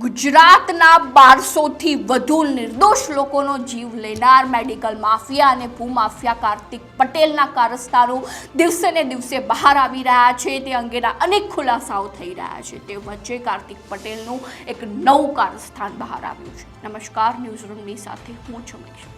ગુજરાતના 1200થી વધુ નિર્દોષ લોકોનો જીવ લેનાર મેડિકલ માફિયા અને ભૂમાફિયા કાર્તિક પટેલના કારસ્તાનો દિવસે ને દિવસે બહાર આવી રહ્યા છે। તે અંગેના અનેક ખુલાસાઓ થઈ રહ્યા છે। તે વચ્ચે કાર્તિક પટેલનું એક નવું કારસ્તાન બહાર આવ્યું છે। નમસ્કાર, ન્યૂઝરૂમની સાથે હું છું મિક્ષા।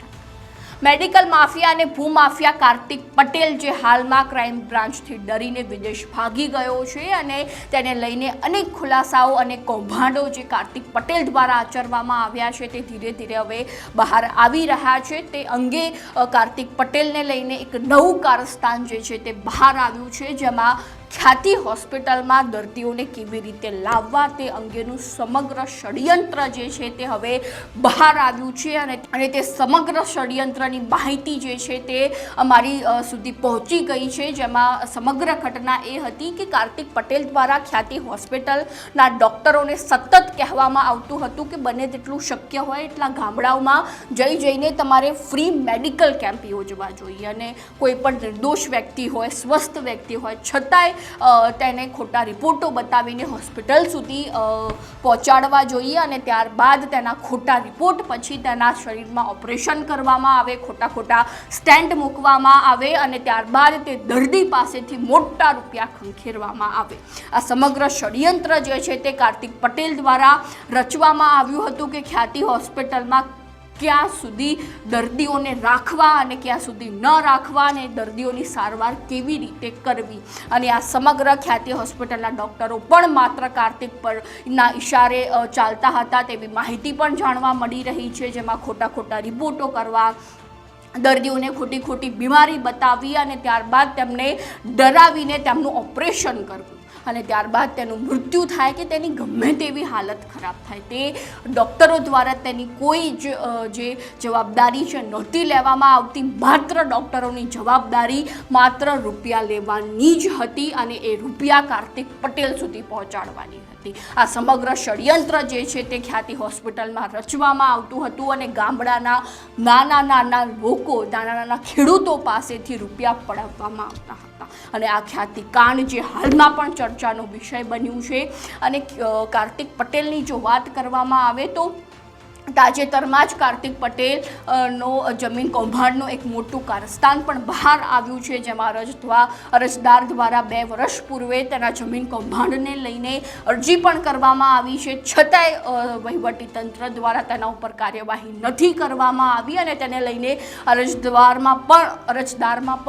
મેડિકલ માફિયા અને ભૂમાફિયા કાર્તિક પટેલ જે હાલમાં ક્રાઇમ બ્રાન્ચથી ડરીને વિદેશ ભાગી ગયો છે અને તેને લઈને અનેક ખુલાસાઓ અને કૌભાંડો જે કાર્તિક પટેલ દ્વારા આચરવામાં આવ્યા છે તે ધીરે ધીરે હવે બહાર આવી રહ્યા છે। તે અંગે કાર્તિક પટેલને લઈને એક નવું કારસ્તાન જે છે તે બહાર આવ્યું છે, જેમાં ખ્યાતિ હોસ્પિટલમાં દર્દીઓને કેવી રીતે લાવવા તે અંગેનું સમગ્ર ષડયંત્ર જે છે તે હવે બહાર આવ્યું છે અને તે સમગ્ર ષડયંત્રની માહિતી જે છે તે અમારી સુધી પહોંચી ગઈ છે। જેમાં સમગ્ર ઘટના એ હતી કે કાર્તિક પટેલ દ્વારા ખ્યાતિ હોસ્પિટલના ડૉક્ટરોને સતત કહેવામાં આવતું હતું કે બને તેટલું શક્ય હોય એટલા ગામડાઓમાં જઈને તમારે ફ્રી મેડિકલ કેમ્પ યોજવા જોઈએ અને કોઈ પણ નિર્દોષ વ્યક્તિ હોય, સ્વસ્થ વ્યક્તિ હોય, છતાંય તેને ખોટા રિપોર્ટો બતાવીને હોસ્પિટલ સુધી પહોંચાડવા જોઈએ અને ત્યારબાદ તેના ખોટા રિપોર્ટ પછી તેના શરીરમાં ઓપરેશન કરવામાં આવે, ખોટા સ્ટેન્ટ મૂકવામાં આવે અને ત્યારબાદ તે દર્દી પાસેથી મોટા રૂપિયા ખંખેરવામાં આવે। આ સમગ્ર ષડયંત્ર જે છે તે કાર્તિક પટેલ દ્વારા રચવામાં આવ્યું હતું કે ખ્યાતિ હોસ્પિટલમાં ક્યાં સુધી દર્દીઓને રાખવા અને ક્યાં સુધી ન રાખવા અને દર્દીઓની સારવાર કેવી રીતે કરવી અને આ સમગ્ર ખ્યાતિ હોસ્પિટલના ડૉક્ટરો પણ માત્ર કાર્તિક પરના ઇશારે ચાલતા હતા તેવી માહિતી પણ જાણવા મળી રહી છે। જેમાં ખોટા રિપોર્ટો કરવા, દર્દીઓને ખોટી બીમારી બતાવી અને ત્યારબાદ તેમને ડરાવીને તેમનું ઓપરેશન કરવું અને ત્યારબાદ તેનું મૃત્યુ થાય કે તેની ગમે તેવી હાલત ખરાબ થાય તે ડૉક્ટરો દ્વારા તેની કોઈ જ જે જવાબદારી છે નહોતી લેવામાં આવતી। માત્ર ડૉક્ટરોની જવાબદારી માત્ર રૂપિયા લેવાની જ હતી અને એ રૂપિયા કાર્તિક પટેલ સુધી પહોંચાડવાની હતી। આ સમગ્ર ષડયંત્ર જે છે તે ખ્યાતિ હોસ્પિટલમાં રચવામાં આવતું હતું અને ગામડાના નાના લોકો, નાના ખેડૂતો પાસેથી રૂપિયા પડાવવામાં આવતા હતા અને આ ખ્યાતિ કાંડ જે હાલમાં પણ ચર્ચાનો વિષય બન્યું છે। અને કાર્તિક પટેલની જો વાત કરવામાં આવે તો તાજેતરમાં જ કાર્તિક પટેલનો જમીન કૌભાંડનું એક મોટું કારસ્તાન પણ બહાર આવ્યું છે, જેમાં અરજદાર દ્વારા 2 વર્ષ પૂર્વે તેના જમીન કૌભાંડને લઈને અરજી પણ કરવામાં આવી છે, છતાંય વહીવટીતંત્ર દ્વારા તેના ઉપર કાર્યવાહી નથી કરવામાં આવી અને તેને લઈને અરજદારમાં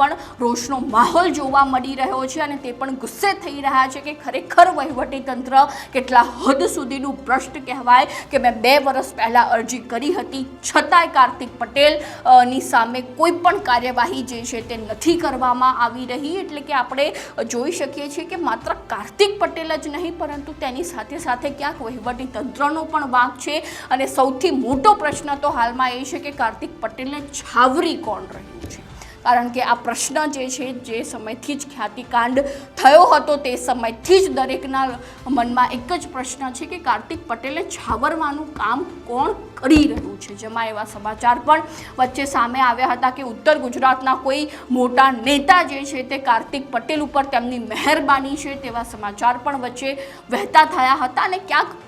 પણ રોષનો માહોલ જોવા મળી રહ્યો છે અને તે પણ ગુસ્સે થઈ રહ્યા છે કે ખરેખર વહીવટીતંત્ર કેટલા હદ સુધીનું ભ્રષ્ટ કહેવાય કે મેં 2 વર્ષ પહેલાં અરજી કરી હતી, છતાંય કાર્તિક પટેલની સામે કોઈ પણ કાર્યવાહી જે છે તે નથી કરવામાં આવી રહી। એટલે કે આપણે જોઈ શકીએ છીએ કે માત્ર કાર્તિક પટેલ જ નહીં પરંતુ તેની સાથે ક્યાંક વહીવટી તંત્રનો પણ વાંક છે અને સૌથી મોટો પ્રશ્ન તો હાલમાં એ છે કે કાર્તિક પટેલને છાવરી કોણ રહ્યું છે, કારણ કે આ પ્રશ્ન જે છે જે સમયથી જ ખ્યાતિકાંડ થયો હતો તે સમયથી જ દરેકના મનમાં એક જ પ્રશ્ન છે કે કાર્તિક પટેલે છાવરવાનું કામ કોણ કરી રહ્યું છે। જેમાં એવા સમાચાર પણ વચ્ચે સામે આવ્યા હતા કે ઉત્તર ગુજરાતના કોઈ મોટા નેતા જે છે તે કાર્તિક પટેલ ઉપર તેમની મહેરબાની છે તેવા સમાચાર પણ વચ્ચે વહેતા થયા હતા અને ક્યાંક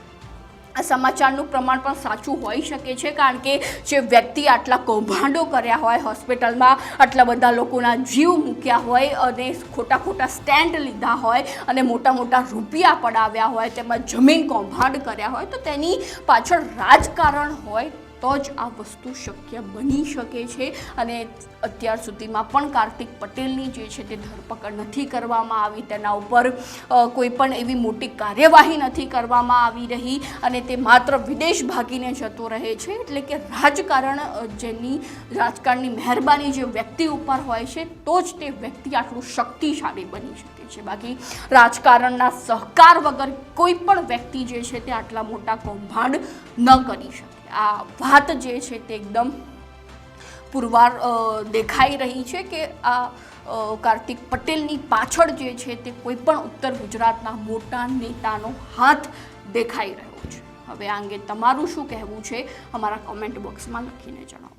આ સમાચારનું પ્રમાણ પણ સાચું હોઈ શકે છે, કારણ કે જે વ્યક્તિ આટલા કૌભાંડો કર્યા હોય, હોસ્પિટલમાં આટલા બધા લોકોના જીવ મૂક્યા હોય અને ખોટા સ્ટેન્ડ લીધા હોય અને મોટા રૂપિયા પડાવ્યા હોય, તેમાં જમીન કૌભાંડ કર્યા હોય તો તેની પાછળ રાજકારણ હોય તો જ આ વસ્તુ શક્ય બની શકે છે। અને અત્યાર સુધીમાં પણ કાર્તિક પટેલની જે છે તે ધરપકડ નથી કરવામાં આવી, તેના ઉપર કોઈ પણ એવી મોટી કાર્યવાહી નથી કરવામાં આવી રહી અને તે માત્ર વિદેશ ભાગીને જતો રહે છે। એટલે કે રાજકારણની મહેરબાની જે વ્યક્તિ ઉપર હોય છે તો જ તે વ્યક્તિ આટલું શક્તિશાળી બની શકે છે, બાકી રાજકારણના સહકાર વગર કોઈ પણ વ્યક્તિ જે છે તે આટલા મોટા કૌભાંડ ન કરી શકે। આ વાત જે છે તે એકદમ પુરવાર દેખાઈ રહી છે કે આ કાર્તિક પટેલની પાછળ જે છે તે કોઈ પણ ઉત્તર ગુજરાતના મોટા નેતાનો હાથ દેખાઈ રહ્યો છે। હવે આ અંગે તમારું શું કહેવું છે અમારા કોમેન્ટ બોક્સમાં લખીને જણાવો।